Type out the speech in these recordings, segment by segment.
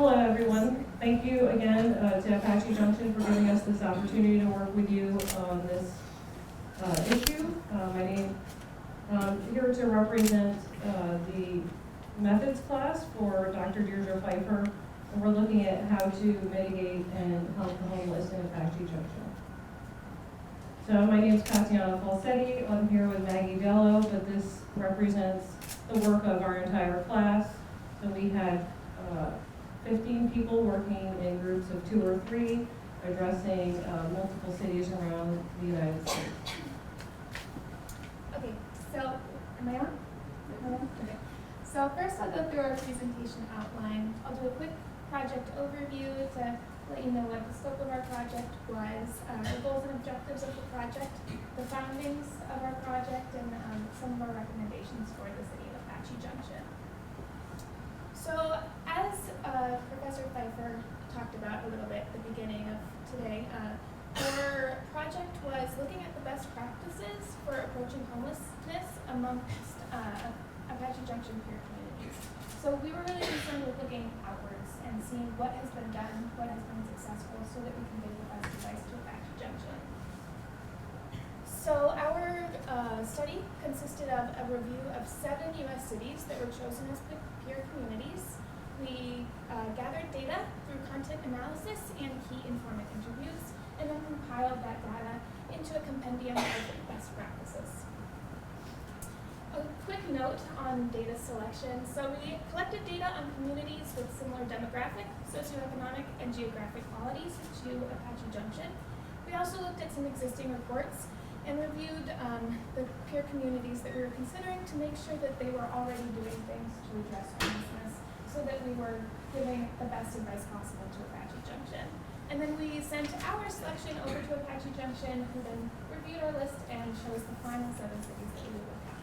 Hello, everyone. Thank you again to Apache Junction for giving us this opportunity to work with you on this issue. I'm here to represent the methods class for Dr. Deirdre Pfeiffer, and we're looking at how to mitigate and help the homeless in Apache Junction. So my name is Tatiana Falsetti. I'm here with Maggie Bello, but this represents the work of our entire class. So we had 15 people working in groups of 2 or 3, addressing multiple cities around the United States. Okay, so am I on? Okay. So first I'll go through our presentation outline. I'll do a quick project overview to let you know what the scope of our project was, the goals and objectives of the project, the findings of our project, and some of our recommendations for the city of Apache Junction. So as Professor Pfeiffer talked about a little bit at the beginning of today, our project was looking at the best practices for approaching homelessness amongst Apache Junction peer communities. So we were really concerned with looking outwards and seeing what has been done, what has been successful, so that we can give the best advice to Apache Junction. So our study consisted of a review of 7 U.S. cities that were chosen as peer communities. We gathered data through content analysis and key informant interviews, and then compiled that data into a compendium of best practices. A quick note on data selection. So we collected data on communities with similar demographic, socioeconomic, and geographic qualities to Apache Junction. We also looked at some existing reports and reviewed the peer communities that we were considering to make sure that they were already doing things to address homelessness, so that we were giving the best advice possible to Apache Junction. And then we sent our selection over to Apache Junction, who then reviewed our list and chose the final 7 cities that we looked at.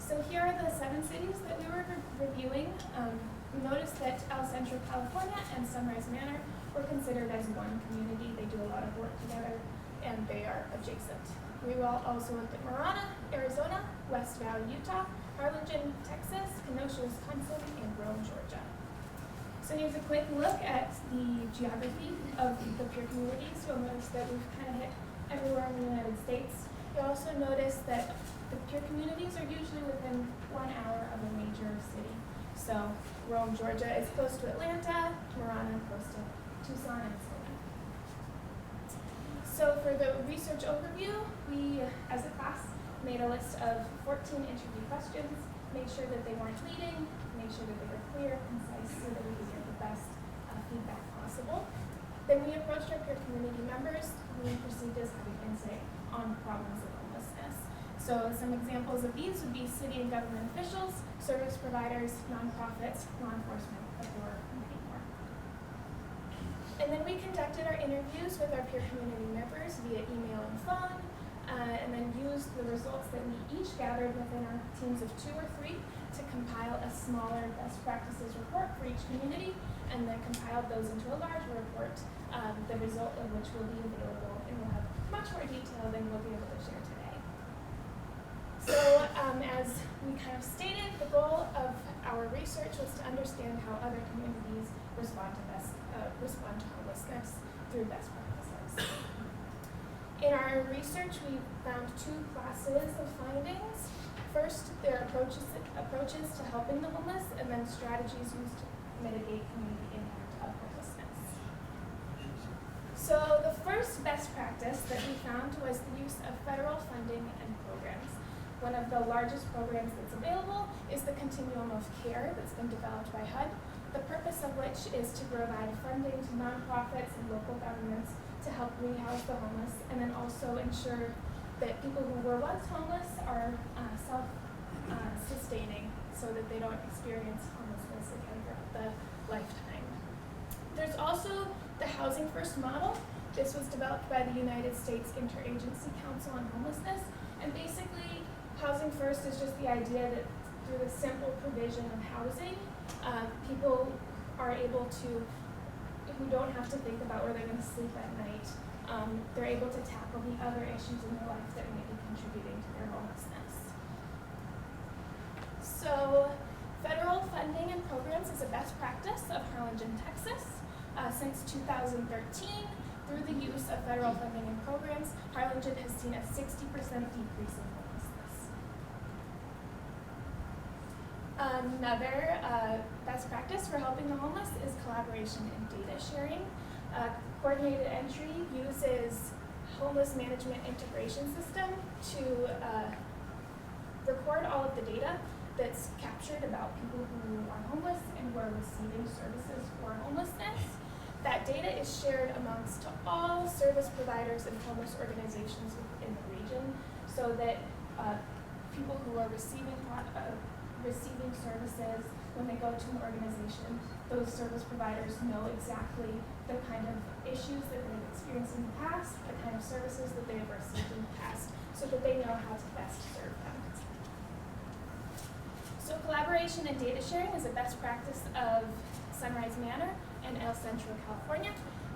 So here are the 7 cities that we were reviewing. We noticed that El Centro, California, and Sunrise Manor were considered as one community. They do a lot of work together, and they are adjacent. We also looked at Marana, Arizona, West Valley, Utah, Harlingen, Texas, Kenosha, Wisconsin, and Rome, Georgia. So here's a quick look at the geography of the peer communities. You'll notice that we've kind of hit everywhere in the United States. You'll also notice that the peer communities are usually within 1 hour of a major city. So Rome, Georgia is close to Atlanta, Marana close to Tucson, and so on. So for the research overview, we, as a class, made a list of 14 interview questions, made sure that they weren't leading, made sure that they were clear, concise, so that we could get the best feedback possible. Then we approached our peer community members, who we perceived as having insight on problems of homelessness. So some examples of these would be city and government officials, service providers, nonprofits, law enforcement, or many more. And then we conducted our interviews with our peer community members via email and phone, and then used the results that we each gathered within our teams of 2 or 3 to compile a smaller best practices report for each community, and then compiled those into a larger report, the result of which will be available and will have much more detail than we'll be able to share today. So as we kind of stated, the goal of our research was to understand how other communities respond to homelessness through best practices. In our research, we found 2 classes of findings. First, there are approaches to helping the homeless, and then strategies used to mitigate community impact of homelessness. So the first best practice that we found was the use of federal funding and programs. One of the largest programs that's available is the Continuum of Care that's been developed by HUD, the purpose of which is to provide funding to nonprofits and local governments to help rehouse the homeless, and then also ensure that people who were once homeless are self-sustaining, so that they don't experience homelessness again throughout the lifetime. There's also the Housing First model. This was developed by the United States Interagency Council on Homelessness, and basically Housing First is just the idea that through the simple provision of housing, people are able to, who don't have to think about where they're going to sleep at night, they're able to tackle the other issues in their life that may be contributing to their homelessness. So federal funding and programs is a best practice of Harlingen, Since 2013, through the use of federal funding and programs, Harlingen has seen a 60% decrease in homelessness. Another best practice for helping the homeless is collaboration and data sharing. Coordinated Entry uses homeless management integration system to record all of the data that's captured about people who are homeless and who are receiving services for homelessness. That data is shared amongst all service providers and homeless organizations within the region, so that people who are receiving services, when they go to an organization, those service providers know exactly the kind of issues that they've experienced in the past, the kind of services that they have received in the past, so that they know how to best serve them. So collaboration and data sharing is a best practice of Sunrise Manor and El Centro, California.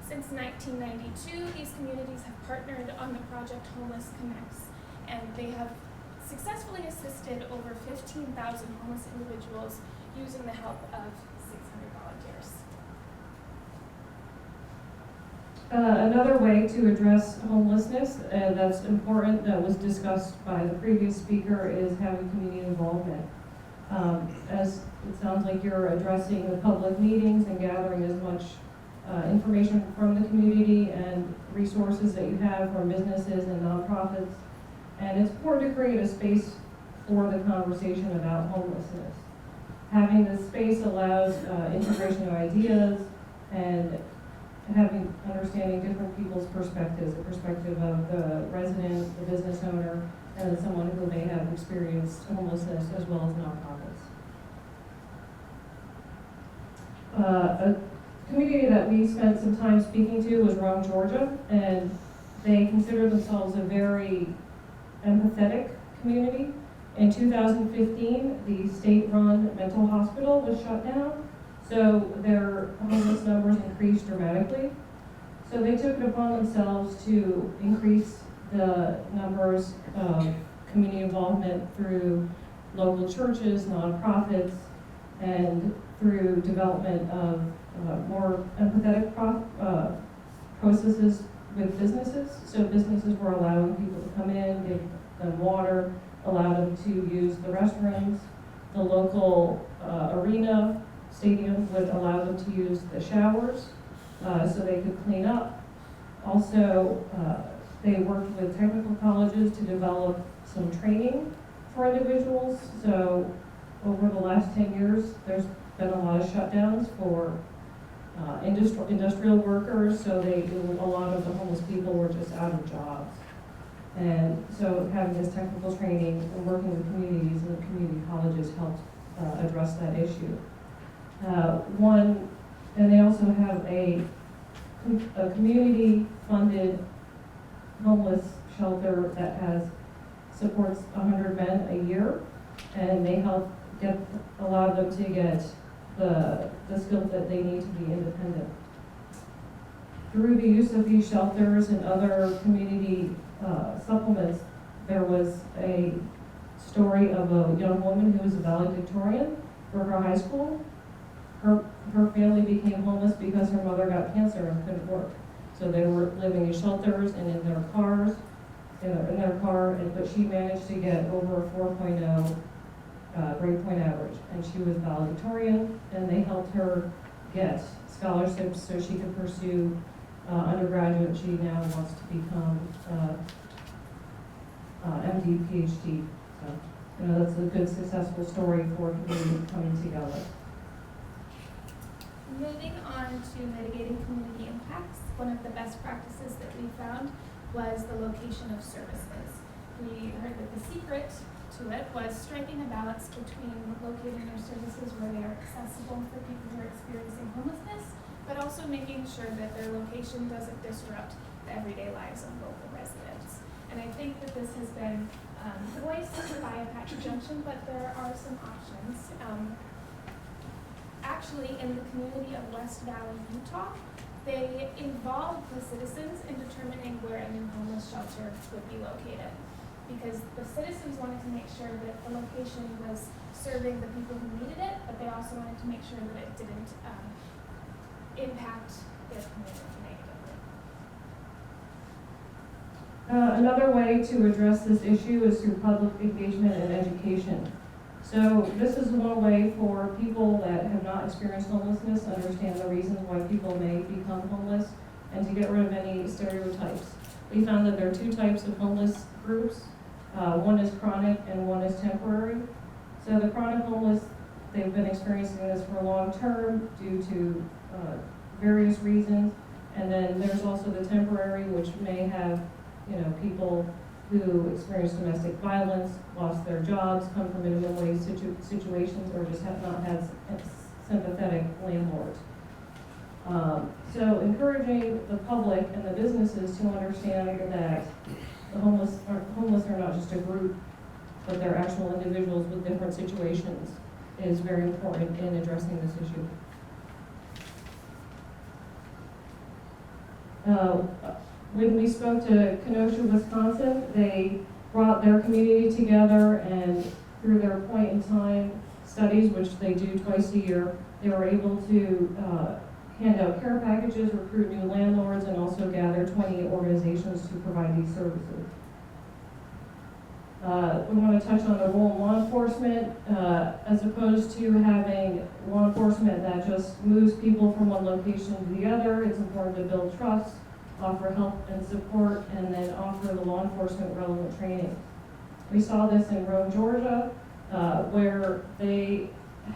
Since 1992, these communities have partnered on the project Homeless Connects, and they have successfully assisted over 15,000 homeless individuals using the help of 600 volunteers. Another way to address homelessness that's important, that was discussed by the previous speaker, is having community involvement. As it sounds like you're addressing the public meetings and gathering as much information from the community and resources that you have from businesses and nonprofits. And it's important to create a space for the conversation about homelessness. Having this space allows integration of ideas and understanding different people's perspectives, the perspective of the resident, the business owner, and someone who may have experienced homelessness, as well as nonprofits. A community that we spent some time speaking to was Rome, Georgia, and they consider themselves a very empathetic community. In 2015, the state-run mental hospital was shut down, so their homeless numbers increased dramatically. So they took it upon themselves to increase the numbers of community involvement through local churches, nonprofits, and through development of more empathetic processes with businesses. So businesses were allowing people to come in, give them water, allow them to use the restrooms. The local arena, stadium would allow them to use the showers so they could clean up. Also, they worked with technical colleges to develop some training for individuals. So over the last 10 years, there's been a lot of shutdowns for industrial workers, so a lot of the homeless people were just out of jobs. And so having this technical training and working with communities and community colleges helped address that issue. And they also have a community-funded homeless shelter that supports 100 men a year, and they help allow them to get the skills that they need to be independent. Through the use of these shelters and other community supplements, there was a story of a young woman who was a valedictorian for her high school. Her family became homeless because her mother got cancer and couldn't work. So they were living in shelters and in their cars, but she managed to get over a 4.0 grade point average, and she was valedictorian, and they helped her get scholarships so she could pursue undergraduate. She now wants to become MD, PhD. So, that's a good, successful story for community coming together. Moving on to mitigating community impacts, one of the best practices that we found was the location of services. We heard that the secret to it was striking a balance between locating their services where they are accessible for people who are experiencing homelessness, but also making sure that their location doesn't disrupt the everyday lives of local residents. And I think that this has been voiced by Apache Junction, but there are some options. Actually, in the community of West Valley, Utah, they involved the citizens in determining where a new homeless shelter would be located, because the citizens wanted to make sure that the location was serving the people who needed it, but they also wanted to make sure that it didn't impact their community negatively. Another way to address this issue is through public engagement and education. So this is one way for people that have not experienced homelessness to understand the reasons why people may become homeless and to get rid of any stereotypes. We found that there are two types of homeless groups. One is chronic and one is temporary. So the chronic homeless, they've been experiencing this for long term due to various reasons. And then there's also the temporary, which may have, people who experience domestic violence, lost their jobs, come from minimum wage situations, or just have not had sympathetic landlords. So encouraging the public and the businesses to understand that the homeless are not just a group, but they're actual individuals with different situations is very important in addressing this issue. When we spoke to Kenosha, Wisconsin, they brought their community together, and through their point in time studies, which they do twice a year, they were able to hand out care packages, recruit new landlords, and also gather 20 organizations to provide these services. We want to touch on the role of law enforcement, as opposed to having law enforcement that just moves people from one location to the other. It's important to build trust, offer help and support, and then offer the law enforcement relevant training. We saw this in Rome, Georgia, where they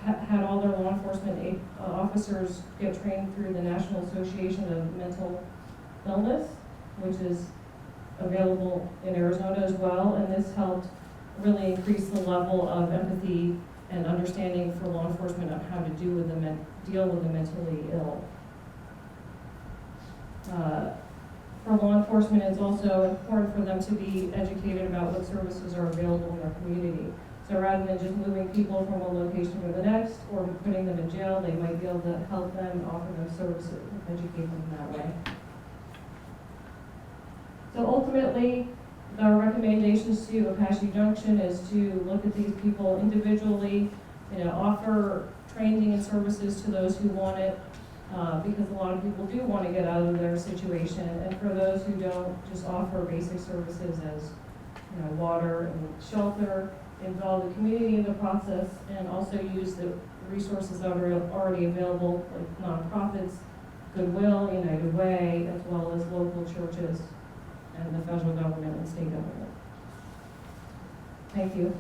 had all their law enforcement officers get trained through the National Association of Mental Illness, which is available in Arizona as well, and this helped really increase the level of empathy and understanding for law enforcement of how to deal with the mentally ill. For law enforcement, it's also important for them to be educated about what services are available in their community. So rather than just moving people from one location to the next or putting them in jail, they might be able to help them, offer them services, and educate them that way. So ultimately, our recommendations to Apache Junction is to look at these people individually, offer training and services to those who want it, because a lot of people do want to get out of their situation, and for those who don't, just offer basic services as water and shelter, involve the community in the process, and also use the resources that are already available, like nonprofits, Goodwill, United Way, as well as local churches and the federal government and state government. Thank you.